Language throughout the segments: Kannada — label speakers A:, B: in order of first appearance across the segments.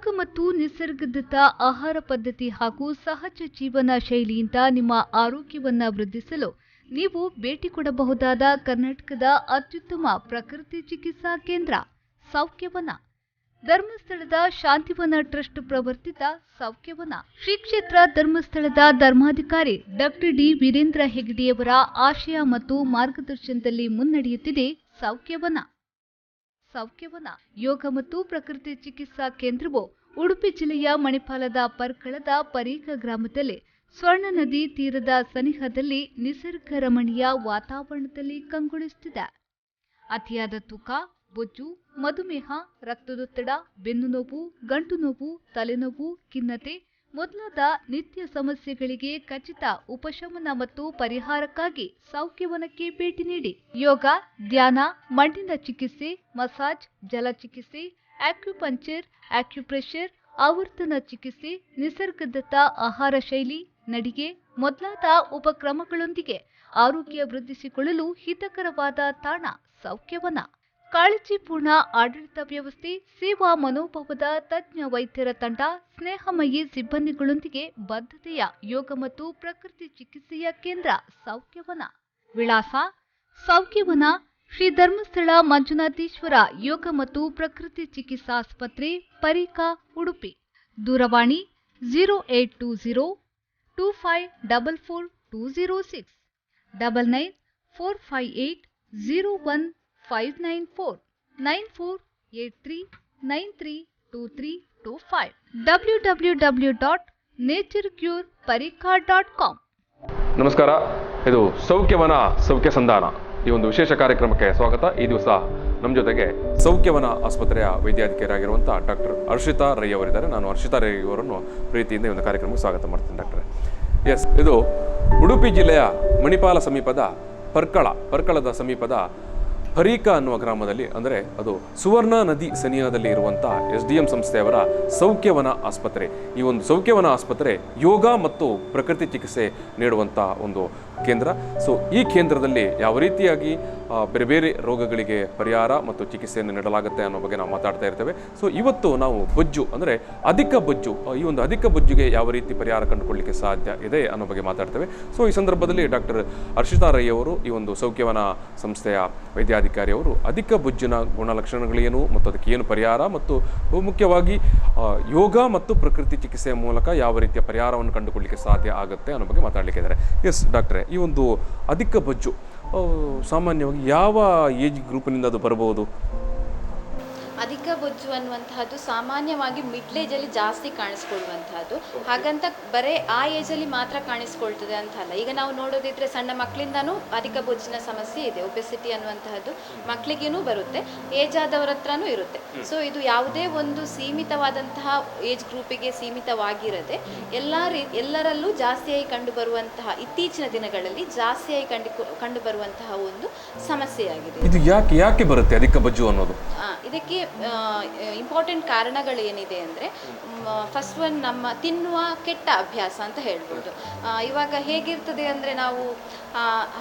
A: ಯೋಗ ಮತ್ತು ನಿಸರ್ಗದತ್ತ ಆಹಾರ ಪದ್ಧತಿ ಹಾಗೂ ಸಹಜ ಜೀವನ ಶೈಲಿಯಿಂದ ನಿಮ್ಮ ಆರೋಗ್ಯವನ್ನು ವೃದ್ಧಿಸಲು ನೀವು ಭೇಟಿ ಕೊಡಬಹುದಾದ ಕರ್ನಾಟಕದ ಅತ್ಯುತ್ತಮ ಪ್ರಕೃತಿ ಚಿಕಿತ್ಸಾ ಕೇಂದ್ರ ಸೌಖ್ಯವನ. ಧರ್ಮಸ್ಥಳದ ಶಾಂತಿವನ ಟ್ರಸ್ಟ್ ಪ್ರವರ್ತಿತ ಸೌಖ್ಯವನ ಶ್ರೀ ಕ್ಷೇತ್ರ ಧರ್ಮಸ್ಥಳದ ಧರ್ಮಾಧಿಕಾರಿ ಡಾಕ್ಟರ್ ಡಿ ವೀರೇಂದ್ರ ಹೆಗ್ಗಡೆಯವರ ಆಶಯ ಮತ್ತು ಮಾರ್ಗದರ್ಶನದಲ್ಲಿ ಮುನ್ನಡೆಯುತ್ತಿದೆ ಸೌಖ್ಯವನ. ಯೋಗ ಮತ್ತು ಪ್ರಕೃತಿ ಚಿಕಿತ್ಸಾ ಕೇಂದ್ರವು ಉಡುಪಿ ಜಿಲ್ಲೆಯ ಮಣಿಪಾಲದ ಪರ್ಕಳದ ಪರೀಕ ಗ್ರಾಮದಲ್ಲಿ ಸ್ವರ್ಣ ನದಿ ತೀರದ ಸನಿಹದಲ್ಲಿ ನಿಸರ್ಗ ರಮಣೀಯ ವಾತಾವರಣದಲ್ಲಿ ಕಂಗೊಳಿಸುತ್ತಿದೆ. ಅತಿಯಾದ ತೂಕ, ಬೊಜ್ಜು, ಮಧುಮೇಹ, ರಕ್ತದೊತ್ತಡ, ಬೆನ್ನು ನೋವು, ಗಂಟು ನೋವು, ತಲೆನೋವು, ಖಿನ್ನತೆ ಮೊದಲಾದ ನಿತ್ಯ ಸಮಸ್ಯೆಗಳಿಗೆ ಖಚಿತ ಉಪಶಮನ ಮತ್ತು ಪರಿಹಾರಕ್ಕಾಗಿ ಸೌಖ್ಯವನಕ್ಕೆ ಭೇಟಿ ನೀಡಿ. ಯೋಗ, ಧ್ಯಾನ, ಮಣ್ಣಿನ ಚಿಕಿತ್ಸೆ, ಮಸಾಜ್, ಜಲ ಚಿಕಿತ್ಸೆ, ಆಕ್ಯುಪಂಕ್ಚರ್, ಆಕ್ಯುಪ್ರೆಷರ್, ಆವರ್ತನ ಚಿಕಿತ್ಸೆ, ನಿಸರ್ಗದತ್ತ ಆಹಾರ ಶೈಲಿ, ನಡಿಗೆ ಮೊದಲಾದ ಉಪಕ್ರಮಗಳೊಂದಿಗೆ ಆರೋಗ್ಯ ವೃದ್ಧಿಸಿಕೊಳ್ಳಲು ಹಿತಕರವಾದ ತಾಣ ಸೌಖ್ಯವನ. ಕಾಳಜಿಪೂರ್ಣ ಆಡಳಿತ ವ್ಯವಸ್ಥೆ, ಸೇವಾ ಮನೋಭಾವದ ತಜ್ಞ ವೈದ್ಯರ ತಂಡ, ಸ್ನೇಹಮಯಿ ಸಿಬ್ಬಂದಿಗಳೊಂದಿಗೆ ಬದ್ಧತೆಯ ಯೋಗ ಮತ್ತು ಪ್ರಕೃತಿ ಚಿಕಿತ್ಸೆಯ ಕೇಂದ್ರ ಸೌಖ್ಯವನ. ವಿಳಾಸ: ಸೌಖ್ಯವನ, ಶ್ರೀ ಧರ್ಮಸ್ಥಳ ಮಂಜುನಾಥೇಶ್ವರ ಯೋಗ ಮತ್ತು ಪ್ರಕೃತಿ ಚಿಕಿತ್ಸಾ ಆಸ್ಪತ್ರೆ, ಪರೀಕ, ಉಡುಪಿ. ದೂರವಾಣಿ 0820 2544 206 99 458 01594 9483932325 www.naturecureparika.com.
B: ನಮಸ್ಕಾರ, ಇದು ಸೌಖ್ಯವನ ಸೌಖ್ಯ ಸಂಧಾನ ಈ ಒಂದು ವಿಶೇಷ ಕಾರ್ಯಕ್ರಮಕ್ಕೆ ಸ್ವಾಗತ. ಈ ದಿವಸ ನಮ್ಮ ಜೊತೆಗೆ ಸೌಖ್ಯವನ ಆಸ್ಪತ್ರೆಯ ವೈದ್ಯಾಧಿಕಾರಿಯಾಗಿರುವಂಥ ಡಾಕ್ಟರ್ ಹರ್ಷಿತಾ ರೈ ಅವರಿದ್ದಾರೆ. ನಾನು ಹರ್ಷಿತಾ ರೈ ಅವರನ್ನು ಪ್ರೀತಿಯಿಂದ ಈ ಒಂದು ಕಾರ್ಯಕ್ರಮಕ್ಕೆ ಸ್ವಾಗತ ಮಾಡ್ತೀನಿ. ಡಾಕ್ಟ್ರೆ, ಇದು ಉಡುಪಿ ಜಿಲ್ಲೆಯ ಮಣಿಪಾಲ ಸಮೀಪದ ಪರ್ಕಳದ ಸಮೀಪದ ಪರೀಕ ಅನ್ನುವ ಗ್ರಾಮದಲ್ಲಿ, ಅಂದರೆ ಅದು ಸುವರ್ಣ ನದಿ ಸನಿಹದಲ್ಲಿ ಇರುವಂಥ SDM ಸಂಸ್ಥೆಯವರ ಸೌಖ್ಯವನ ಆಸ್ಪತ್ರೆ. ಈ ಒಂದು ಸೌಖ್ಯವನ ಆಸ್ಪತ್ರೆ ಯೋಗ ಮತ್ತು ಪ್ರಕೃತಿ ಚಿಕಿತ್ಸೆ ನೀಡುವಂಥ ಒಂದು ಕೇಂದ್ರ. ಸೊ ಈ ಕೇಂದ್ರದಲ್ಲಿ ಯಾವ ರೀತಿಯಾಗಿ ಬೇರೆ ಬೇರೆ ರೋಗಗಳಿಗೆ ಪರಿಹಾರ ಮತ್ತು ಚಿಕಿತ್ಸೆಯನ್ನು ನೀಡಲಾಗುತ್ತೆ ಅನ್ನೋ ಬಗ್ಗೆ ನಾವು ಮಾತಾಡ್ತಾ ಇರ್ತೇವೆ. ಸೊ ಇವತ್ತು ನಾವು ಬೊಜ್ಜು, ಅಂದರೆ ಅಧಿಕ ಬೊಜ್ಜು, ಈ ಒಂದು ಅಧಿಕ ಬೊಜ್ಜುಗೆ ಯಾವ ರೀತಿ ಪರಿಹಾರ ಕಂಡುಕೊಳ್ಳಲಿಕ್ಕೆ ಸಾಧ್ಯ ಇದೆ ಅನ್ನೋ ಬಗ್ಗೆ ಮಾತಾಡ್ತೇವೆ. ಸೊ ಈ ಸಂದರ್ಭದಲ್ಲಿ ಡಾಕ್ಟರ್ ಹರ್ಷಿತಾ ರೈ ಅವರು, ಈ ಒಂದು ಸೌಖ್ಯವನ ಸಂಸ್ಥೆಯ ವೈದ್ಯಾಧಿಕಾರಿಯವರು, ಅಧಿಕ ಬೊಜ್ಜಿನ ಗುಣಲಕ್ಷಣಗಳೇನು ಮತ್ತು ಅದಕ್ಕೆ ಏನು ಪರಿಹಾರ ಮತ್ತು ಮುಖ್ಯವಾಗಿ ಯೋಗ ಮತ್ತು ಪ್ರಕೃತಿ ಚಿಕಿತ್ಸೆಯ ಮೂಲಕ ಯಾವ ರೀತಿಯ ಪರಿಹಾರವನ್ನು ಕಂಡುಕೊಳ್ಳಲಿಕ್ಕೆ ಸಾಧ್ಯ ಆಗುತ್ತೆ ಅನ್ನೋ ಬಗ್ಗೆ ಮಾತಾಡಲಿಕ್ಕಿದ್ದಾರೆ. ಎಸ್ ಡಾಕ್ಟ್ರೆ, ಈ ಒಂದು ಅಧಿಕ ಬೊಜ್ಜು ಸಾಮಾನ್ಯವಾಗಿ ಯಾವ ಏಜ್ ಗ್ರೂಪ್ನಿಂದ ಅದು ಬರಬಹುದು?
C: ಅಧಿಕ ಬೊಜ್ಜು ಅನ್ನುವಂತಹದ್ದು ಸಾಮಾನ್ಯವಾಗಿ ಮಿಡ್ಲ್ ಏಜಲ್ಲಿ ಜಾಸ್ತಿ ಕಾಣಿಸ್ಕೊಳ್ಳುವಂತಹದ್ದು. ಹಾಗಂತ ಬರೀ ಆ ಏಜಲ್ಲಿ ಮಾತ್ರ ಕಾಣಿಸ್ಕೊಳ್ತದೆ ಅಂತ ಅಲ್ಲ. ಈಗ ನಾವು ನೋಡೋದಿದ್ರೆ ಸಣ್ಣ ಮಕ್ಕಳಿಂದನೂ ಅಧಿಕ ಬೊಜ್ಜಿನ ಸಮಸ್ಯೆ ಇದೆ. ಒಬೆಸಿಟಿ ಅನ್ನುವಂತಹದ್ದು ಮಕ್ಕಳಿಗೇನೂ ಬರುತ್ತೆ, ಏಜ್ ಆದವರ ಹತ್ರನೂ ಇರುತ್ತೆ. ಸೊ ಇದು ಯಾವುದೇ ಒಂದು ಸೀಮಿತವಾದಂತಹ ಏಜ್ ಗ್ರೂಪಿಗೆ ಸೀಮಿತವಾಗಿರದೆ ಎಲ್ಲರಲ್ಲೂ ಜಾಸ್ತಿಯಾಗಿ ಕಂಡುಬರುವಂತಹ, ಇತ್ತೀಚಿನ ದಿನಗಳಲ್ಲಿ ಜಾಸ್ತಿಯಾಗಿ ಕಂಡುಬರುವಂತಹ ಒಂದು ಸಮಸ್ಯೆಯಾಗಿದೆ.
B: ಇದು ಯಾಕೆ ಬರುತ್ತೆ ಅಧಿಕ ಬೊಜ್ಜು ಅನ್ನೋದು?
C: ಇದಕ್ಕೆ ಇಂಪಾರ್ಟೆಂಟ್ ಕಾರಣಗಳೇನಿದೆ ಅಂದರೆ, ಫಸ್ಟ್ ಒನ್ ನಮ್ಮ ತಿನ್ನುವ ಕೆಟ್ಟ ಅಭ್ಯಾಸ ಅಂತ ಹೇಳ್ಬೋದು. ಇವಾಗ ಹೇಗಿರ್ತದೆ ಅಂದರೆ, ನಾವು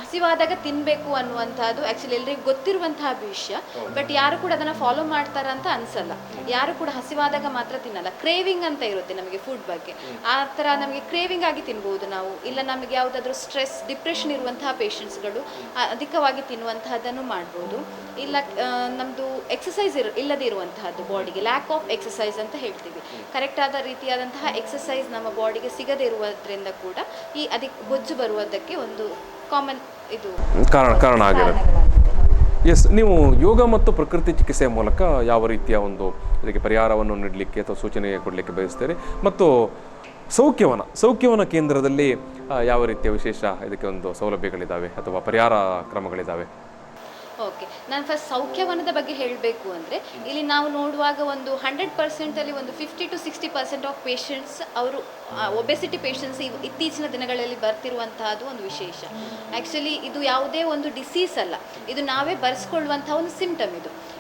C: ಹಸಿವಾದಾಗ ತಿನ್ನಬೇಕು ಅನ್ನುವಂಥದ್ದು ಆ್ಯಕ್ಚುಲಿ ಎಲ್ರಿಗೂ ಗೊತ್ತಿರುವಂತಹ ವಿಷಯ. ಬಟ್ ಯಾರು ಕೂಡ ಅದನ್ನು ಫಾಲೋ ಮಾಡ್ತಾರಂತ ಅನಿಸಲ್ಲ. ಯಾರು ಕೂಡ ಹಸಿವಾದಾಗ ಮಾತ್ರ ತಿನ್ನಲ್ಲ. ಕ್ರೇವಿಂಗ್ ಅಂತ ಇರುತ್ತೆ ನಮಗೆ ಫುಡ್ ಬಗ್ಗೆ. ಆ ಥರ ನಮಗೆ ಕ್ರೇವಿಂಗ್ ಆಗಿ ತಿನ್ಬೋದು ನಾವು. ಇಲ್ಲ ನಮಗೆ ಯಾವುದಾದ್ರೂ ಸ್ಟ್ರೆಸ್, ಡಿಪ್ರೆಷನ್ ಇರುವಂತಹ ಪೇಷಂಟ್ಸ್ಗಳು ಅಧಿಕವಾಗಿ ತಿನ್ನುವಂತಹದ್ದನ್ನು ಮಾಡ್ಬೋದು. ಇಲ್ಲ ನಮ್ಮದು ಎಕ್ಸಸೈಸ್ ಇಲ್ಲದೇ ಇರುವಂತಹದ್ದು, ಬಾಡಿಗೆ ಲ್ಯಾಕ್ ಆಫ್ ಎಕ್ಸಸೈಸ್ ಅಂತ ಹೇಳ್ತೀವಿ. ಕರೆಕ್ಟ್ ಆದ ರೀತಿಯಾದಂತಹ ಎಕ್ಸಸೈಸ್ ನಮ್ಮ ಬಾಡಿಗೆ ಸಿಗದೇ ಇರುವುದರಿಂದ ಕೂಡ ಈ ಬೊಜ್ಜು ಬರುವುದಕ್ಕೆ ಒಂದು ಕಾಮನ್ ಇದು ಕಾರಣ
B: ಆಗಿರುತ್ತೆ. ಎಸ್, ನೀವು ಯೋಗ ಮತ್ತು ಪ್ರಕೃತಿ ಚಿಕಿತ್ಸೆಯ ಮೂಲಕ ಯಾವ ರೀತಿಯ ಒಂದು ಇದಕ್ಕೆ ಪರಿಹಾರವನ್ನು ನೀಡಲಿಕ್ಕೆ ಅಥವಾ ಸೂಚನೆ ಕೊಡಲಿಕ್ಕೆ ಬಯಸ್ತೀರಿ? ಮತ್ತು ಸೌಖ್ಯವನ ಕೇಂದ್ರದಲ್ಲಿ ಯಾವ ರೀತಿಯ ವಿಶೇಷ ಇದಕ್ಕೆ ಒಂದು ಸೌಲಭ್ಯಗಳಿದ್ದಾವೆ ಅಥವಾ ಪರಿಹಾರ ಕ್ರಮಗಳಿದ್ದಾವೆ?
C: ಓಕೆ, ನಾನು ಫಸ್ಟ್ ಸೌಖ್ಯವನದ ಬಗ್ಗೆ ಹೇಳಬೇಕು ಅಂದರೆ, ಇಲ್ಲಿ ನಾವು ನೋಡುವಾಗ ಒಂದು 100%ಅಲ್ಲಿ ಒಂದು 50 to 60% ಆಫ್ ಪೇಷಂಟ್ಸ್ ಅವರು ಒಬೆಸಿಟಿ ಪೇಷಂಟ್ಸ್ ಇತ್ತೀಚಿನ ದಿನಗಳಲ್ಲಿ ಬರ್ತಿರುವಂತಹದ್ದು ಒಂದು ವಿಶೇಷ. ಆ್ಯಕ್ಚುಲಿ ಇದು ಯಾವುದೇ ಒಂದು ಡಿಸೀಸ್ ಅಲ್ಲ, ಇದು ನಾವೇ ಬರೆಸ್ಕೊಳ್ಳುವಂತಹ ಒಂದು ಸಿಂಪ್ಟಮ್.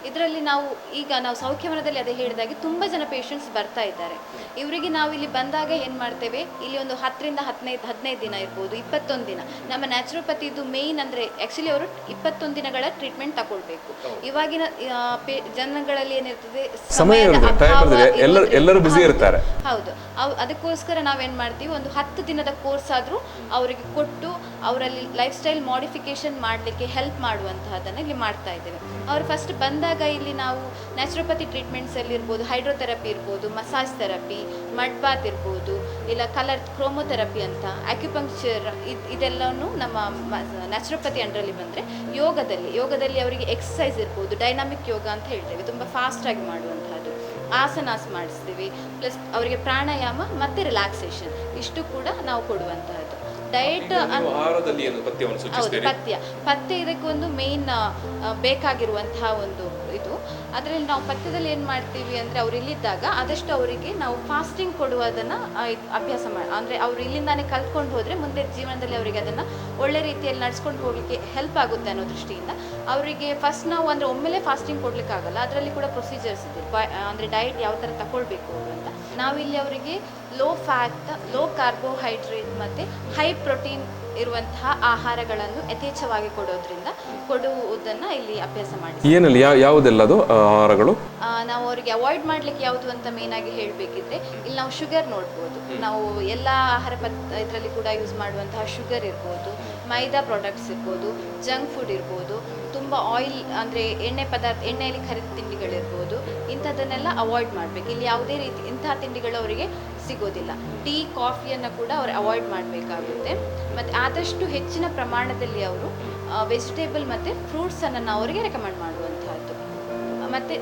C: ಇದರಲ್ಲಿ ನಾವು ಈಗ ನಾವು ಸೌಖ್ಯವನದಲ್ಲಿ ಅದೇ ಹೇಳಿದಾಗೆ ತುಂಬ ಜನ ಪೇಷಂಟ್ಸ್ ಬರ್ತಾ ಇದ್ದಾರೆ. ಇವರಿಗೆ ನಾವು ಇಲ್ಲಿ ಬಂದಾಗ ಏನು ಮಾಡ್ತೇವೆ, ಇಲ್ಲಿ ಒಂದು 10ರಿಂದ 15 ದಿನ ಇರ್ಬೋದು, 21 ದಿನ. ನಮ್ಮ ನ್ಯಾಚುರೋಪತಿದು ಮೇಯ್ನ್ ಅಂದರೆ ಆ್ಯಕ್ಚುಲಿ ಅವರು 21 ದಿನಗಳ ಟ್ರೀಟ್ಮೆಂಟ್ ತಗೊಳ್ಬೇಕು. ಇವಾಗಿನ ಜನಗಳಲ್ಲಿ ಏನಿರ್ತದೆ, ಸಮಯದ ಅಭಾವ,
B: ಎಲ್ಲರೂ ಬ್ಯುಸಿ ಇರ್ತಾರೆ.
C: ಹೌದು, ಅದಕ್ಕೋಸ್ಕರ ನಾವೇನು ಮಾಡ್ತೀವಿ, ಒಂದು 10 ದಿನದ ಕೋರ್ಸ್ ಆದರೂ ಅವರಿಗೆ ಕೊಟ್ಟು ಅವರಲ್ಲಿ ಲೈಫ್ ಸ್ಟೈಲ್ ಮಾಡಿಫಿಕೇಶನ್ ಮಾಡಲಿಕ್ಕೆ ಹೆಲ್ಪ್ ಮಾಡುವಂತಹದ್ದನ್ನು ಇಲ್ಲಿ ಮಾಡ್ತಾ ಇದ್ದೇವೆ. ಅವರು ಫಸ್ಟ್ ಬಂದಾಗ ಇಲ್ಲಿ ನಾವು ನ್ಯಾಚುರೋಪತಿ ಟ್ರೀಟ್ಮೆಂಟ್ಸಲ್ಲಿ ಇರ್ಬೋದು, ಹೈಡ್ರೋಥೆರಪಿ ಇರ್ಬೋದು, ಮಸಾಜ್ ಥೆರಪಿ, ಮಡ್ ಬಾತ್ ಇರ್ಬೋದು, ಇಲ್ಲ ಕಲರ್ ಕ್ರೋಮೋಥೆರಪಿ ಅಂತ, ಆಕ್ಯುಪಂಕ್ಚರ್, ಇದೆಲ್ಲವೂ ನಮ್ಮ ನ್ಯಾಚುರೋಪತಿ ಅಂಡರಲ್ಲಿ ಬಂದರೆ. ಯೋಗದಲ್ಲಿ ಅವರಿಗೆ ಎಕ್ಸಸೈಸ್ ಇರ್ಬೋದು, ಡೈನಾಮಿಕ್ ಯೋಗ ಅಂತ ಹೇಳ್ತೇವೆ, ತುಂಬ ಫಾಸ್ಟಾಗಿ ಮಾಡುವಂತಹದ್ದು, ಆಸನಾಸ್ ಮಾಡಿಸ್ತೀವಿ, ಪ್ಲಸ್ ಅವರಿಗೆ ಪ್ರಾಣಾಯಾಮ ಮತ್ತು ರಿಲ್ಯಾಕ್ಸೇಷನ್, ಇಷ್ಟು ಕೂಡ ನಾವು ಕೊಡುವಂತಹದ್ದು. ಡಯಟ್ ಹೌದು, ಪಥ್ಯ ಇದಕ್ಕೊಂದು ಮೇನ್ ಬೇಕಾಗಿರುವಂತಹ ಒಂದು ಇದು. ಅದರಲ್ಲಿ ನಾವು ಪಥ್ಯದಲ್ಲಿ ಏನು ಮಾಡ್ತೀವಿ ಅಂದರೆ, ಅವ್ರು ಇಲ್ಲಿದ್ದಾಗ ಆದಷ್ಟು ಅವರಿಗೆ ನಾವು ಫಾಸ್ಟಿಂಗ್ ಕೊಡುವುದನ್ನು ಅಭ್ಯಾಸ ಅಂದರೆ ಅವರು ಇಲ್ಲಿಂದಾನೇ ಕಲ್ತ್ಕೊಂಡು ಹೋದರೆ ಮುಂದೆ ಜೀವನದಲ್ಲಿ ಅವರಿಗೆ ಅದನ್ನು ಒಳ್ಳೆ ರೀತಿಯಲ್ಲಿ ನಡ್ಸ್ಕೊಂಡು ಹೋಗಲಿಕ್ಕೆ ಹೆಲ್ಪ್ ಆಗುತ್ತೆ ಅನ್ನೋ ದೃಷ್ಟಿಯಿಂದ ಅವರಿಗೆ ಫಸ್ಟ್ ನಾವು ಅಂದರೆ ಒಮ್ಮೆಲೇ ಫಾಸ್ಟಿಂಗ್ ಕೊಡಲಿಕ್ಕಾಗಲ್ಲ, ಅದರಲ್ಲಿ ಕೂಡ ಪ್ರೊಸೀಜರ್ಸ್ ಇದೆ. ಅಂದರೆ ಡಯಟ್ ಯಾವ ಥರ ತಗೊಳ್ಬೇಕು ಅಂತ ನಾವಿಲ್ಲಿ ಅವರಿಗೆ ಲೋ ಫ್ಯಾಟ್, ಲೋ ಕಾರ್ಬೋಹೈಡ್ರೇಟ್ ಮತ್ತು ಹೈ ಪ್ರೋಟೀನ್ ಇರುವಂತಹ ಆಹಾರಗಳನ್ನು ಯಥೇಚ್ಛವಾಗಿ ಕೊಡುವುದನ್ನು ಇಲ್ಲಿ ಅಭ್ಯಾಸ ಮಾಡಿ.
B: ಏನಲ್ಲಿ ಯಾವುದೆಲ್ಲದು ಆಹಾರಗಳು
C: ನಾವು ಅವರಿಗೆ ಅವಾಯ್ಡ್ ಮಾಡಲಿಕ್ಕೆ ಯಾವುದು ಅಂತ ಮೇನ್ ಆಗಿ ಹೇಳಬೇಕಿದ್ರೆ, ಇಲ್ಲಿ ನಾವು ಶುಗರ್ ನೋಡ್ಬೋದು. ನಾವು ಎಲ್ಲ ಆಹಾರ ಇದರಲ್ಲಿ ಕೂಡ ಯೂಸ್ ಮಾಡುವಂತಹ ಶುಗರ್ ಇರ್ಬೋದು, ಮೈದಾ ಪ್ರಾಡಕ್ಟ್ಸ್ ಇರ್ಬೋದು, ಜಂಕ್ ಫುಡ್ ಇರ್ಬೋದು, ತುಂಬ ಆಯಿಲ್ ಅಂದರೆ ಎಣ್ಣೆಯಲ್ಲಿ ಕರಿದ ತಿಂಡಿಗಳಿರ್ಬೋದು, ಇಂಥದ್ದನ್ನೆಲ್ಲ ಅವಾಯ್ಡ್ ಮಾಡಬೇಕು. ಇಲ್ಲಿ ಯಾವುದೇ ರೀತಿ ಇಂತಹ ತಿಂಡಿಗಳು ಅವರಿಗೆ ಸಿಗೋದಿಲ್ಲ. ಟೀ, ಕಾಫಿಯನ್ನು ಕೂಡ ಅವರು ಅವಾಯ್ಡ್ ಮಾಡಬೇಕಾಗುತ್ತೆ. ಮತ್ತು ಆದಷ್ಟು ಹೆಚ್ಚಿನ ಪ್ರಮಾಣದಲ್ಲಿ ಅವರು ವೆಜಿಟೇಬಲ್ ಮತ್ತು ಫ್ರೂಟ್ಸನ್ನು ನಾವು ಅವರಿಗೆ ರೆಕಮೆಂಡ್ ಮಾಡುವಂತಹದ್ದು. ಮತ್ತು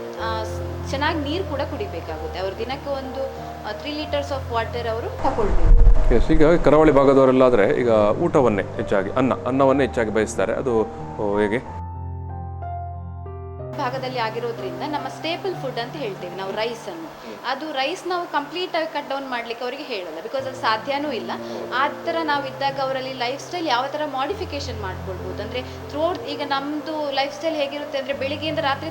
C: ಚೆನ್ನಾಗಿ ನೀರು ಕೂಡ ಕುಡಿಬೇಕಾಗುತ್ತೆ. ಅವರು ದಿನಕ್ಕೆ ಒಂದು 3 ಲೀಟರ್ಸ್ ಆಫ್ ವಾಟರ್ ಅವರು ತಗೊಳ್ಬೇಕು.
B: ಈಗ ಕರಾವಳಿ ಭಾಗದವರೆಲ್ಲಾದರೆ ಈಗ ಊಟವನ್ನೇ ಹೆಚ್ಚಾಗಿ ಅನ್ನವನ್ನೇ ಹೆಚ್ಚಾಗಿ ಬಯಸ್ತಾರೆ, ಅದು ಹೇಗೆ?
C: ಭಾಗದಲ್ಲಿ ಆಗಿರೋದ್ರಿಂದ ನಮ್ಮ ಸ್ಟೇಪಲ್ ಫುಡ್ ಅಂತ ಹೇಳ್ತೇವೆ ನಾವು ರೈಸನ್ನು. ಅದು ರೈಸ್ ನಾವು ಕಂಪ್ಲೀಟಾಗಿ ಕಟ್ ಡೌನ್ ಮಾಡಲಿಕ್ಕೆ ಅವರಿಗೆ ಹೇಳಲ್ಲ, ಬಿಕಾಸ್ ಅದು ಸಾಧ್ಯವೂ ಇಲ್ಲ. ಆ ಥರ ನಾವು ಇದ್ದಾಗ ಅವರಲ್ಲಿ ಲೈಫ್ ಸ್ಟೈಲ್ ಯಾವ ಥರ ಮಾಡಿಫಿಕೇಶನ್ ಮಾಡ್ಕೊಳ್ಬೋದು ಅಂದರೆ ಥ್ರೂಔಟ್. ಈಗ ನಮ್ಮದು ಲೈಫ್ ಸ್ಟೈಲ್ ಹೇಗಿರುತ್ತೆ ಅಂದರೆ, ಬೆಳಿಗ್ಗೆಯಿಂದ ರಾತ್ರಿ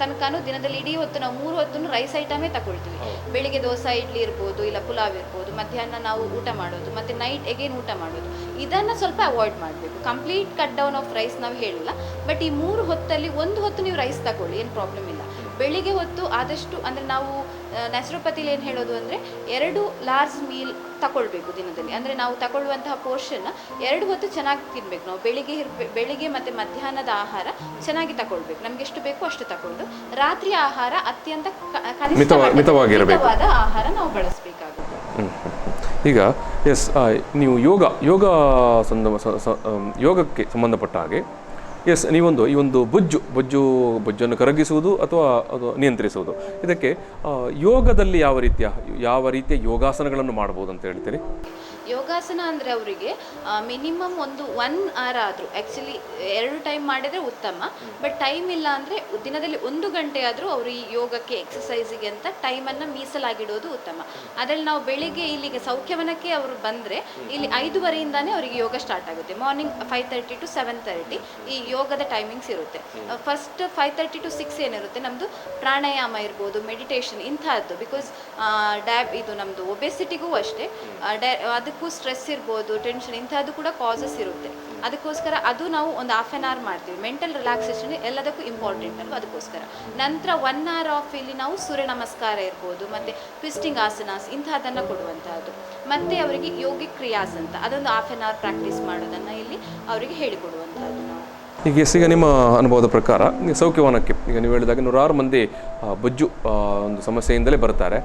C: ತನಕನೂ ದಿನದಲ್ಲಿ ಇಡೀ ಹೊತ್ತು ನಾವು 3 ಹೊತ್ತು ರೈಸ್ ಐಟಮೇ ತಗೊಳ್ತೀವಿ. ಬೆಳಿಗ್ಗೆ ದೋಸೆ, ಇಡ್ಲಿ ಇರ್ಬೋದು, ಇಲ್ಲ ಪುಲಾವ್ ಇರ್ಬೋದು, ಮಧ್ಯಾಹ್ನ ನಾವು ಊಟ ಮಾಡೋದು, ಮತ್ತು ನೈಟ್ ಎಗೇನ್ ಊಟ ಮಾಡೋದು. ಇದನ್ನು ಸ್ವಲ್ಪ ಅವಾಯ್ಡ್ ಮಾಡಬೇಕು. Complete cut down of rice ನಾವು ಹೇಳಿಲ್ಲ, ಬಟ್ ಈ 3 ಹೊತ್ತಲ್ಲಿ 1 ಹೊತ್ತು ನೀವು ರೈಸ್ ತಗೊಳ್ಳಿ, ಏನು ಪ್ರಾಬ್ಲಮ್ ಇಲ್ಲ. ಬೆಳಿಗ್ಗೆ ಹೊತ್ತು ಆದಷ್ಟು ಅಂದರೆ ನಾವು ನ್ಯಾಚುರೋಪತಿಲಿ ಏನು ಹೇಳೋದು ಅಂದರೆ 2 ಲಾರ್ಜ್ ಮೀಲ್ ತಗೊಳ್ಬೇಕು ದಿನದಲ್ಲಿ. ಅಂದರೆ ನಾವು ತಗೊಳ್ಳುವಂತಹ ಪೋರ್ಷನ್ನ 2 ಹೊತ್ತು ಚೆನ್ನಾಗಿ ತಿನ್ನಬೇಕು ನಾವು. ಬೆಳಿಗ್ಗೆ ಮತ್ತು ಮಧ್ಯಾಹ್ನದ ಆಹಾರ ಚೆನ್ನಾಗಿ ತಗೊಳ್ಬೇಕು, ನಮ್ಗೆ ಎಷ್ಟು ಬೇಕೋ ಅಷ್ಟು ತಗೊಂಡು ರಾತ್ರಿ ಆಹಾರ ಅತ್ಯಂತ ಮಿತವಾದ ಆಹಾರ ನಾವು ಬಳಸಬೇಕಾಗುತ್ತೆ.
B: ಈಗ ನೀವು ಯೋಗಕ್ಕೆ ಸಂಬಂಧಪಟ್ಟ ಹಾಗೆ ನೀವೊಂದು ಈ ಒಂದು ಬೊಜ್ಜನ್ನು ಕರಗಿಸುವುದು ಅಥವಾ ಅದು ನಿಯಂತ್ರಿಸುವುದು, ಇದಕ್ಕೆ ಯೋಗದಲ್ಲಿ ಯಾವ ರೀತಿಯ ಯೋಗಾಸನಗಳನ್ನು ಮಾಡ್ಬೋದು ಅಂತ ಹೇಳ್ತೀರಿ?
C: ಯೋಗಾಸನ ಅಂದರೆ ಅವರಿಗೆ ಮಿನಿಮಮ್ ಒಂದು 1 hour ಆದರೂ, ಆ್ಯಕ್ಚುಲಿ 2 ಟೈಮ್ ಮಾಡಿದರೆ ಉತ್ತಮ, ಬಟ್ ಟೈಮ್ ಇಲ್ಲ ಅಂದರೆ ದಿನದಲ್ಲಿ 1 ಗಂಟೆ ಆದರೂ ಅವರು ಈ ಯೋಗಕ್ಕೆ, ಎಕ್ಸಸೈಸಿಗೆ ಅಂತ ಟೈಮನ್ನು ಮೀಸಲಾಗಿಡೋದು ಉತ್ತಮ. ಅದರಲ್ಲಿ ನಾವು ಬೆಳಿಗ್ಗೆ ಇಲ್ಲಿಗೆ ಸೌಖ್ಯವನಕ್ಕೆ ಅವರು ಬಂದರೆ ಇಲ್ಲಿ 5:30ಇಂದಾನೇ ಅವರಿಗೆ ಯೋಗ ಸ್ಟಾರ್ಟ್ ಆಗುತ್ತೆ. ಮಾರ್ನಿಂಗ್ 5:30 to 7:30 ಈ ಯೋಗದ ಟೈಮಿಂಗ್ಸ್ ಇರುತ್ತೆ. ಫಸ್ಟ್ 5:30 to 6 ಏನಿರುತ್ತೆ ನಮ್ಮದು ಪ್ರಾಣಾಯಾಮ ಇರ್ಬೋದು, ಮೆಡಿಟೇಷನ್ ಇಂಥದ್ದು. ಬಿಕಾಸ್ ಇದು ನಮ್ಮದು ಒಬೆಸಿಟಿಗೂ ಅಷ್ಟೇ, ಅದಕ್ಕೂ ಸ್ಟ್ರೆಸ್ ಇರ್ಬೋದು, ಟೆನ್ಷನ್ ಇಂಥದ್ದು ಕೂಡ ಕಾಸಸ್ ಇರುತ್ತೆ. ಅದಕ್ಕೋಸ್ಕರ ಅದು ನಾವು ಒಂದು 1/2 hour ಮಾಡ್ತೀವಿ. ಮೆಂಟಲ್ ರಿಲ್ಯಾಕ್ಸೇಷನ್ ಎಲ್ಲದಕ್ಕೂ ಇಂಪಾರ್ಟೆಂಟ್ ಅಲ್ವ, ಅದಕ್ಕೋಸ್ಕರ. ನಂತರ 1 hour ಆಫ್ ಇಲ್ಲಿ ನಾವು ಸೂರ್ಯ ನಮಸ್ಕಾರ ಇರ್ಬೋದು, ಮತ್ತು ಟ್ವಿಸ್ಟಿಂಗ್ ಆಸನಾಸ್ ಇಂಥದ್ದನ್ನು ಕೊಡುವಂತಹದ್ದು. ಮತ್ತು ಅವರಿಗೆ ಯೋಗಿಕ್ ಕ್ರಿಯಾಸ್ ಅಂತ ಅದೊಂದು 1/2 hour ಪ್ರಾಕ್ಟೀಸ್ ಮಾಡೋದನ್ನು ಇಲ್ಲಿ ಅವರಿಗೆ ಹೇಳಿಕೊಡುವಂತಹದ್ದು ನಾವು.
B: ಈಗ ನಿಮ್ಮ ಅನುಭವದ ಪ್ರಕಾರ ಸೌಖ್ಯವನಕ್ಕೆ ಈಗ ನೀವು ಹೇಳಿದಾಗ 100 ಮಂದಿ ಬೊಜ್ಜು ಒಂದು ಸಮಸ್ಯೆಯಿಂದಲೇ ಬರ್ತಾರೆ,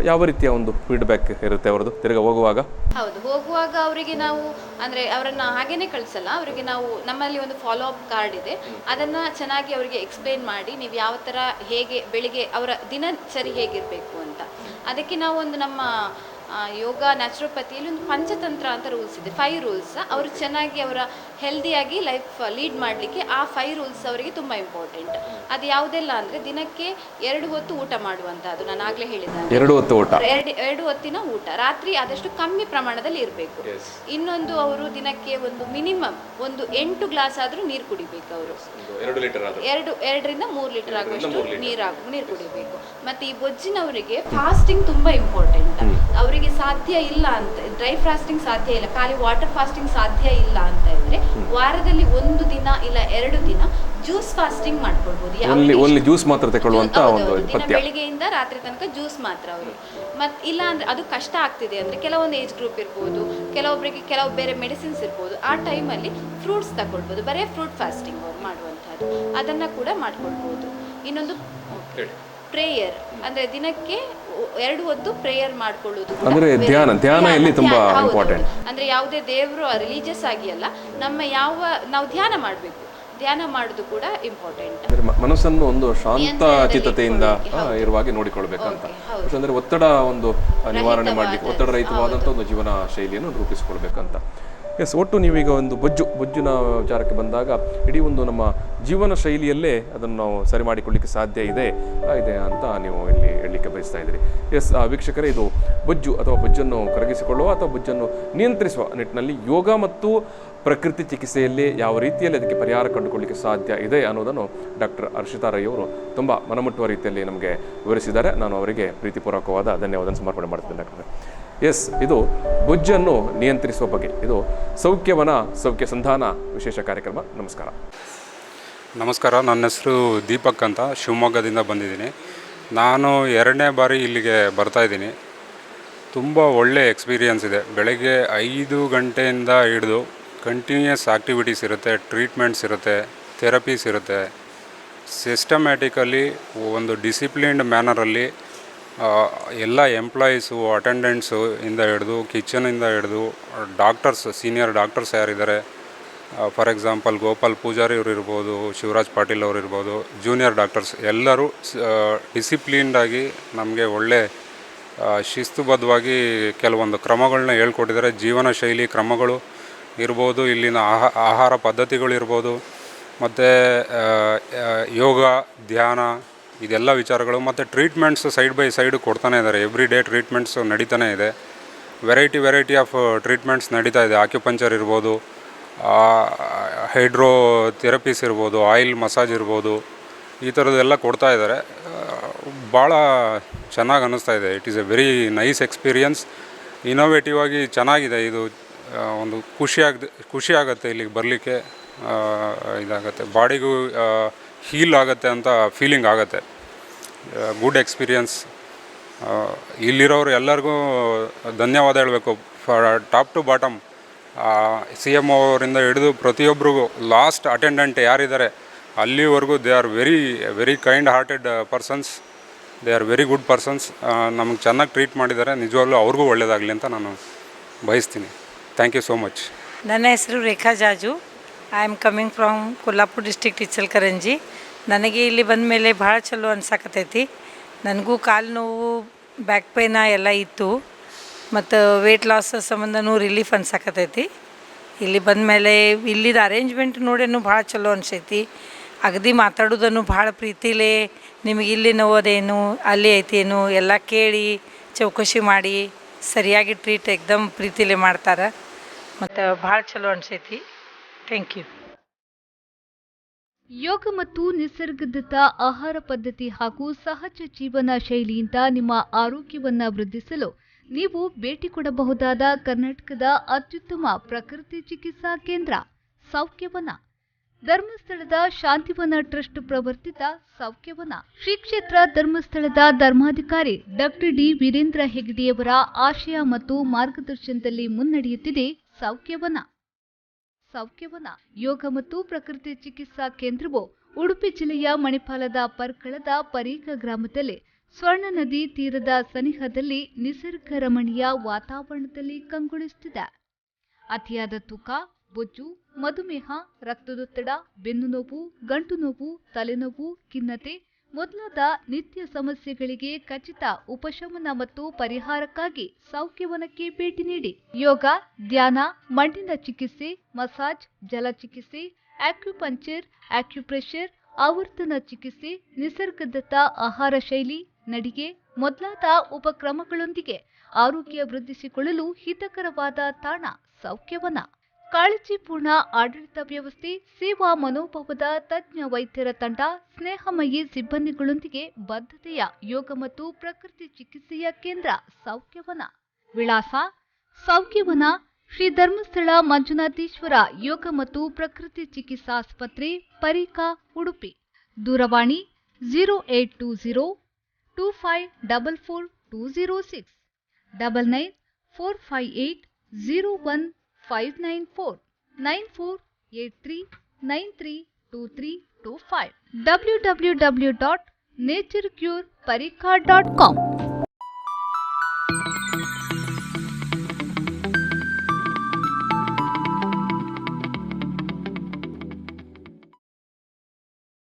B: ಯಾವ ರೀತಿಯ ಒಂದು ಫೀಡ್ಬ್ಯಾಕ್ ಇರುತ್ತೆ ಅವರದ್ದು ತಿರ್ಗಾ ಹೋಗುವಾಗ?
C: ಹೌದು, ಹೋಗುವಾಗ ಅವರಿಗೆ ನಾವು ಅಂದರೆ ಅವರನ್ನು ಹಾಗೇನೆ ಕಳಿಸಲ್ಲ. ಅವರಿಗೆ ನಾವು ನಮ್ಮಲ್ಲಿ ಒಂದು ಫಾಲೋ ಅಪ್ ಕಾರ್ಡ್ ಇದೆ, ಅದನ್ನು ಚೆನ್ನಾಗಿ ಅವರಿಗೆ ಎಕ್ಸ್ಪ್ಲೇನ್ ಮಾಡಿ ನೀವು ಯಾವ ಥರ ಹೇಗೆ ಬೆಳಿಗ್ಗೆ ಅವರ ದಿನಚರಿ ಹೇಗಿರಬೇಕು ಅಂತ. ಅದಕ್ಕೆ ನಾವು ಒಂದು ನಮ್ಮ ಯೋಗ ನ್ಯಾಚುರೋಪತಿಯಲ್ಲಿ ಒಂದು ಪಂಚತಂತ್ರ ಅಂತ ರೂಲ್ಸ್ ಇದೆ, 5 ರೂಲ್ಸ್. ಅವರು ಚೆನ್ನಾಗಿ ಅವರ ಹೆಲ್ದಿಯಾಗಿ ಲೈಫ್ ಲೀಡ್ ಮಾಡಲಿಕ್ಕೆ ಆ 5 ರೂಲ್ಸ್ ಅವರಿಗೆ ತುಂಬ ಇಂಪಾರ್ಟೆಂಟ್. ಅದು ಯಾವುದೆಲ್ಲ ಅಂದರೆ ದಿನಕ್ಕೆ 2 ಹೊತ್ತು ಊಟ ಮಾಡುವಂಥದ್ದು, ನಾನು ಆಗಲೇ ಹೇಳಿದ್ದೆ
B: 2 ಹೊತ್ತು ಊಟ,
C: 2 ಹೊತ್ತಿನ ಊಟ, ರಾತ್ರಿ ಆದಷ್ಟು ಕಮ್ಮಿ ಪ್ರಮಾಣದಲ್ಲಿ ಇರಬೇಕು. ಇನ್ನೊಂದು ಅವರು ದಿನಕ್ಕೆ ಒಂದು ಮಿನಿಮಮ್ ಒಂದು 8 ಗ್ಲಾಸ್ ಆದರೂ ನೀರು ಕುಡಿಬೇಕು. ಅವರು 2ರಿಂದ 3 ಲೀಟರ್ ಆಗುವಷ್ಟು ನೀರು ಕುಡಿಬೇಕು. ಮತ್ತು ಈ ಬೊಜ್ಜಿನವರಿಗೆ ಫಾಸ್ಟಿಂಗ್ ತುಂಬ ಇಂಪಾರ್ಟೆಂಟ್. ಅವರಿಗೆ ಸಾಧ್ಯ ಇಲ್ಲ ಅಂತ, ಡ್ರೈ ಫಾಸ್ಟಿಂಗ್ ಸಾಧ್ಯ ಇಲ್ಲ, ಖಾಲಿ ವಾಟರ್ ಫಾಸ್ಟಿಂಗ್ ಸಾಧ್ಯ ಇಲ್ಲ ಅಂತ ಇದ್ರೆ ವಾರದಲ್ಲಿ 1 ದಿನ ಇಲ್ಲ 2 ದಿನ ಜ್ಯೂಸ್ ಫಾಸ್ಟಿಂಗ್ ಮಾಡ್ಕೊಳ್ಬಹುದು.
B: ಓನ್ಲಿ ಜ್ಯೂಸ್ ಮಾತ್ರ ತಗೊಳ್ಳುವಂತ ಒಂದು ಪಥ್ಯ,
C: ಬೆಳಿಗ್ಗೆಯಿಂದ ರಾತ್ರಿ ತನಕ ಜ್ಯೂಸ್ ಮಾತ್ರ ಅವರು. ಮತ್ತೆ ಇಲ್ಲ ಅಂದ್ರೆ ಅದು ಕಷ್ಟ ಆಗ್ತಿದೆ ಅಂದ್ರೆ ಕೆಲವೊಂದು ಏಜ್ ಗ್ರೂಪ್ ಇರ್ಬೋದು, ಕೆಲವೊಬ್ಬರಿಗೆ ಕೆಲವು ಬೇರೆ ಮೆಡಿಸಿನ್ಸ್ ಇರ್ಬೋದು, ಆ ಟೈಮಲ್ಲಿ ಫ್ರೂಟ್ಸ್ ತಗೊಳ್ಬೋದು. ಬರೀ ಫ್ರೂಟ್ ಫಾಸ್ಟಿಂಗ್ ಅವ್ರು ಮಾಡುವಂಥದ್ದು, ಅದನ್ನ ಕೂಡ ಮಾಡ್ಕೊಳ್ಬೋದು. ಇನ್ನೊಂದು ಪ್ರೇಯರ್, ಅಂದ್ರೆ ದಿನಕ್ಕೆ 2 ಹೊತ್ತು ಪ್ರೇಯರ್ ಮಾಡ್ಕೊಳ್ಳೋದು,
B: ಅಂದ್ರೆ ಧ್ಯಾನ ಇಲ್ಲಿ ತುಂಬಾ ಇಂಪಾರ್ಟೆಂಟ್.
C: ಅಂದ್ರೆ ಯಾವುದೇ ದೇವರು ರಿಲಿಜಿಯಸ್ ಆಗಿ ಅಲ್ಲ, ನಾವು ಧ್ಯಾನ ಮಾಡಬೇಕು. ಧ್ಯಾನ ಮಾಡೋದು ಕೂಡ ಇಂಪಾರ್ಟೆಂಟ್.
B: ಮನಸ್ಸನ್ನು ಒಂದು ಶಾಂತ ಚಿತ್ತತೆಯಿಂದ ಇರುವಾಗೆ ನೋಡಿಕೊಳ್ಬೇಕಂತ, ಅಂದ್ರೆ ಒತ್ತಡ ಒಂದು ನಿವಾರಣೆ ಮಾಡಲಿಕ್ಕೆ ಒತ್ತಡ ರಹಿತವಾದಂಥ ಒಂದು ಜೀವನ ಶೈಲಿಯನ್ನು ರೂಪಿಸಿಕೊಳ್ಬೇಕಂತ. ಎಸ್, ಒಟ್ಟು ನೀವೀಗ ಒಂದು ಬೊಜ್ಜಿನ ವಿಚಾರಕ್ಕೆ ಬಂದಾಗ ಇಡೀ ಒಂದು ನಮ್ಮ ಜೀವನ ಶೈಲಿಯಲ್ಲೇ ಅದನ್ನು ನಾವು ಸರಿ ಮಾಡಿಕೊಳ್ಳಿಕ್ಕೆ ಸಾಧ್ಯ ಇದೆ ಅಂತ ನೀವು ಇಲ್ಲಿ ಹೇಳಲಿಕ್ಕೆ ಬಯಸ್ತಾ ಇದ್ದೀರಿ. ಎಸ್ ವೀಕ್ಷಕರೇ, ಇದು ಬೊಜ್ಜು ಅಥವಾ ಬೊಜ್ಜನ್ನು ಕರಗಿಸಿಕೊಳ್ಳುವ ಅಥವಾ ಬೊಜ್ಜನ್ನು ನಿಯಂತ್ರಿಸುವ ನಿಟ್ಟಿನಲ್ಲಿ ಯೋಗ ಮತ್ತು ಪ್ರಕೃತಿ ಚಿಕಿತ್ಸೆಯಲ್ಲಿ ಯಾವ ರೀತಿಯಲ್ಲಿ ಅದಕ್ಕೆ ಪರಿಹಾರ ಕಂಡುಕೊಳ್ಳಲಿಕ್ಕೆ ಸಾಧ್ಯ ಇದೆ ಅನ್ನೋದನ್ನು ಡಾಕ್ಟರ್ ಹರ್ಷಿತಾ ರೈ ಅವರು ತುಂಬ ಮನಮುಟ್ಟುವ ರೀತಿಯಲ್ಲಿ ನಮಗೆ ವಿವರಿಸಿದ್ದಾರೆ. ನಾನು ಅವರಿಗೆ ಪ್ರೀತಿಪೂರ್ವಕವಾದ ಧನ್ಯವಾದ ಸಮರ್ಪಣೆ ಮಾಡ್ತೀನಿ ಡಾಕ್ಟರ್. ಎಸ್, ಇದು ಬೊಜ್ಜನ್ನು ನಿಯಂತ್ರಿಸುವ ಬಗ್ಗೆ, ಇದು ಸೌಖ್ಯವನ ಸೌಖ್ಯ ಸಂಧಾನ ವಿಶೇಷ ಕಾರ್ಯಕ್ರಮ.
D: ನಮಸ್ಕಾರ, ನನ್ನ ಹೆಸರು ದೀಪಕ್ ಅಂತ, ಶಿವಮೊಗ್ಗದಿಂದ ಬಂದಿದ್ದೀನಿ. ನಾನು 2ನೇ ಬಾರಿ ಇಲ್ಲಿಗೆ ಬರ್ತಾಯಿದ್ದೀನಿ. ತುಂಬ ಒಳ್ಳೆ ಎಕ್ಸ್ಪೀರಿಯನ್ಸ್ ಇದೆ. ಬೆಳಗ್ಗೆ 5 ಗಂಟೆಯಿಂದ ಹಿಡಿದು ಕಂಟಿನ್ಯೂಯಸ್ ಆ್ಯಕ್ಟಿವಿಟೀಸ್ ಇರುತ್ತೆ, ಟ್ರೀಟ್ಮೆಂಟ್ಸ್ ಇರುತ್ತೆ, ಥೆರಪೀಸ್ ಇರುತ್ತೆ. ಸಿಸ್ಟಮ್ಯಾಟಿಕಲಿ ಒಂದು ಡಿಸಿಪ್ಲಿನ್ಡ್ ಮ್ಯಾನರಲ್ಲಿ ಎಲ್ಲ ಎಂಪ್ಲಾಯೀಸು, ಅಟೆಂಡೆಂಟ್ಸು ಇಂದ ಹಿಡಿದು ಕಿಚನಿಂದ ಹಿಡಿದು ಡಾಕ್ಟರ್ಸ್, ಸೀನಿಯರ್ ಡಾಕ್ಟರ್ಸ್ ಯಾರಿದ್ದಾರೆ, ಫಾರ್ ಎಕ್ಸಾಂಪಲ್ ಗೋಪಾಲ್ ಪೂಜಾರಿ ಅವರು ಇರ್ಬೋದು, ಶಿವರಾಜ್ ಪಾಟೀಲ್ ಅವರು ಇರ್ಬೋದು, ಜೂನಿಯರ್ ಡಾಕ್ಟರ್ಸ್ ಎಲ್ಲರೂ ಡಿಸಿಪ್ಲಿನ್ಡಾಗಿ ನಮಗೆ ಒಳ್ಳೆ ಶಿಸ್ತುಬದ್ಧವಾಗಿ ಕೆಲವೊಂದು ಕ್ರಮಗಳನ್ನ ಹೇಳ್ಕೊಟ್ಟಿದ್ದಾರೆ. ಜೀವನ ಶೈಲಿ ಕ್ರಮಗಳು ಇರ್ಬೋದು, ಇಲ್ಲಿನ ಆಹಾರ ಪದ್ಧತಿಗಳಿರ್ಬೋದು, ಮತ್ತು ಯೋಗ, ಧ್ಯಾನ, ಇದೆಲ್ಲ ವಿಚಾರಗಳು. ಮತ್ತು ಟ್ರೀಟ್ಮೆಂಟ್ಸ್ ಸೈಡ್ ಬೈ ಸೈಡ್ ಕೊಡ್ತಾನೆ ಇದ್ದಾರೆ. ಎವ್ರಿ ಡೇ ಟ್ರೀಟ್ಮೆಂಟ್ಸು ನಡೀತಾನೆ ಇದೆ. ವೆರೈಟಿ ಆಫ್ ಟ್ರೀಟ್ಮೆಂಟ್ಸ್ ನಡೀತಾ ಇದೆ. ಆಕ್ಯುಪಂಚರ್ ಇರ್ಬೋದು, ಹೈಡ್ರೋ ಥೆರಪೀಸ್ ಇರ್ಬೋದು, ಆಯಿಲ್ ಮಸಾಜ್ ಇರ್ಬೋದು, ಈ ಥರದ್ದೆಲ್ಲ ಕೊಡ್ತಾ ಇದ್ದಾರೆ. ಭಾಳ ಚೆನ್ನಾಗಿ ಅನ್ನಿಸ್ತಾ ಇದೆ. It is A very nice experience. Innovative ಆಗಿ ಚೆನ್ನಾಗಿದೆ. ಇದು ಒಂದು ಖುಷಿ ಆಗುತ್ತೆ ಇಲ್ಲಿಗೆ ಬರಲಿಕ್ಕೆ. ಇದಾಗುತ್ತೆ, ಬಾಡಿಗೂ ಹೀಲ್ ಆಗುತ್ತೆ ಅಂತ ಫೀಲಿಂಗ್ ಆಗುತ್ತೆ. Good experience. ಇಲ್ಲಿರೋರು ಎಲ್ಲರಿಗೂ ಧನ್ಯವಾದ ಹೇಳಬೇಕು. ಟಾಪ್ ಟು ಬಾಟಮ್, CM ಅವರಿಂದ ಹಿಡಿದು ಪ್ರತಿಯೊಬ್ಬರಿಗೂ ಲಾಸ್ಟ್ ಅಟೆಂಡೆಂಟ್ ಯಾರಿದ್ದಾರೆ ಅಲ್ಲಿವರೆಗೂ they are very kind hearted persons. They are very good persons. ನಮಗೆ ಚೆನ್ನಾಗಿ ಟ್ರೀಟ್ ಮಾಡಿದ್ದಾರೆ. ನಿಜವಾಗ್ಲೂ ಅವ್ರಿಗೂ ಒಳ್ಳೆಯದಾಗಲಿ ಅಂತ ನಾನು ಬಯಸ್ತೀನಿ. Thank you so much.
E: ನನ್ನ ಹೆಸರು Rekha Jaju. I am coming from Kolhapur district Ichalkaranji. ನನಗೆ ಇಲ್ಲಿ ಬಂದ ಮೇಲೆ ಭಾಳ ಚಲೋ ಅನ್ಸಕತ್ತೈತಿ. ನನಗೂ ಕಾಲು ನೋವು, ಬ್ಯಾಕ್ ಪೇನ ಎಲ್ಲ ಇತ್ತು, ಮತ್ತು ವೆಯ್ಟ್ ಲಾಸ್ ಸಂಬಂಧನೂ ರಿಲೀಫ್ ಅನ್ಸಕತ್ತೈತಿ. ಇಲ್ಲಿ ಬಂದ ಮೇಲೆ ಇಲ್ಲಿದ ಅರೇಂಜ್ಮೆಂಟ್ ನೋಡೇನು ಭಾಳ ಚಲೋ ಅನ್ಸೈತಿ. ಅಗದಿ ಮಾತಾಡೋದನ್ನು ಭಾಳ ಪ್ರೀತಿಲೇ, ನಿಮಗೆ ಇಲ್ಲಿ ನೋವೋದೇನು, ಅಲ್ಲಿ ಐತೇನು ಎಲ್ಲ ಕೇಳಿ ಚೌಕಶಿ ಮಾಡಿ ಸರಿಯಾಗಿ ಟ್ರೀಟ್ ಎಕ್ದಮ್ ಪ್ರೀತಿಲೇ ಮಾಡ್ತಾರೆ. ಮತ್ತು ಭಾಳ ಚಲೋ ಅನ್ಸೈತಿ. Thank you.
A: ಯೋಗ ಮತ್ತು ನಿಸರ್ಗದತ್ತ ಆಹಾರ ಪದ್ಧತಿ ಹಾಗೂ ಸಹಜ ಜೀವನ ಶೈಲಿಯಿಂದ ನಿಮ್ಮ ಆರೋಗ್ಯವನ್ನ ವೃದ್ಧಿಸಲು ನೀವು ಭೇಟಿ ಕೊಡಬಹುದಾದ ಕರ್ನಾಟಕದ ಅತ್ಯುತ್ತಮ ಪ್ರಕೃತಿ ಚಿಕಿತ್ಸಾ ಕೇಂದ್ರ ಸೌಖ್ಯವನ. ಧರ್ಮಸ್ಥಳದ ಶಾಂತಿವನ ಟ್ರಸ್ಟ್ ಪ್ರವರ್ತಿತ ಸೌಖ್ಯವನ ಶ್ರೀ ಕ್ಷೇತ್ರ ಧರ್ಮಸ್ಥಳದ ಧರ್ಮಾಧಿಕಾರಿ ಡಾಕ್ಟರ್ ಡಿ ವೀರೇಂದ್ರ ಹೆಗ್ಗಡೆಯವರ ಆಶಯ ಮತ್ತು ಮಾರ್ಗದರ್ಶನದಲ್ಲಿ ಮುನ್ನಡೆಯುತ್ತಿದೆ ಸೌಖ್ಯವನ. ಯೋಗ ಮತ್ತು ಪ್ರಕೃತಿ ಚಿಕಿತ್ಸಾ ಕೇಂದ್ರವು ಉಡುಪಿ ಜಿಲ್ಲೆಯ ಮಣಿಪಾಲದ ಪರ್ಕಳದ ಪರೀಕ ಗ್ರಾಮದಲ್ಲಿ ಸ್ವರ್ಣ ನದಿ ತೀರದ ಸನಿಹದಲ್ಲಿ ನಿಸರ್ಗ ರಮಣೀಯ ವಾತಾವರಣದಲ್ಲಿ ಕಂಗೊಳಿಸುತ್ತಿದೆ. ಅತಿಯಾದ ತೂಕ, ಬೊಜ್ಜು, ಮಧುಮೇಹ, ರಕ್ತದೊತ್ತಡ, ಬೆನ್ನು ನೋವು, ಗಂಟು ನೋವು, ತಲೆನೋವು, ಖಿನ್ನತೆ, ಮೊದಲಾದ ನಿತ್ಯ ಸಮಸ್ಯೆಗಳಿಗೆ ಖಚಿತ ಉಪಶಮನ ಮತ್ತು ಪರಿಹಾರಕ್ಕಾಗಿ ಸೌಖ್ಯವನಕ್ಕೆ ಭೇಟಿ ನೀಡಿ. ಯೋಗ, ಧ್ಯಾನ, ಮಣ್ಣಿನ ಚಿಕಿತ್ಸೆ, ಮಸಾಜ್, ಜಲಚಿಕಿತ್ಸೆ, ಆಕ್ಯುಪಂಕ್ಚರ್, ಆಕ್ಯುಪ್ರೆಷರ್, ಆವರ್ತನ ಚಿಕಿತ್ಸೆ, ನಿಸರ್ಗದತ್ತ ಆಹಾರ ಶೈಲಿ, ನಡಿಗೆ ಮೊದಲಾದ ಉಪಕ್ರಮಗಳೊಂದಿಗೆ ಆರೋಗ್ಯ ವೃದ್ಧಿಸಿಕೊಳ್ಳಲು ಹಿತಕರವಾದ ತಾಣ ಸೌಖ್ಯವನ. ಕಾಳಜಿಪೂರ್ಣ ಆಡಳಿತ ವ್ಯವಸ್ಥೆ, ಸೇವಾ ಮನೋಭಾವದ ತಜ್ಞ ವೈದ್ಯರ ತಂಡ, ಸ್ನೇಹಮಯಿ ಸಿಬ್ಬಂದಿಗಳೊಂದಿಗೆ ಬದ್ಧತೆಯ ಯೋಗ ಮತ್ತು ಪ್ರಕೃತಿ ಚಿಕಿತ್ಸೆಯ ಕೇಂದ್ರ ಸೌಖ್ಯವನ. ವಿಳಾಸ: ಸೌಖ್ಯವನ, ಶ್ರೀ ಧರ್ಮಸ್ಥಳ ಮಂಜುನಾಥೇಶ್ವರ ಯೋಗ ಮತ್ತು ಪ್ರಕೃತಿ ಚಿಕಿತ್ಸಾಸ್ಪತ್ರೆ, ಪರೀಕಾ, ಉಡುಪಿ. ದೂರವಾಣಿ 0820 2544 206 99 458 01594 9483 932325 www.naturecureparika.com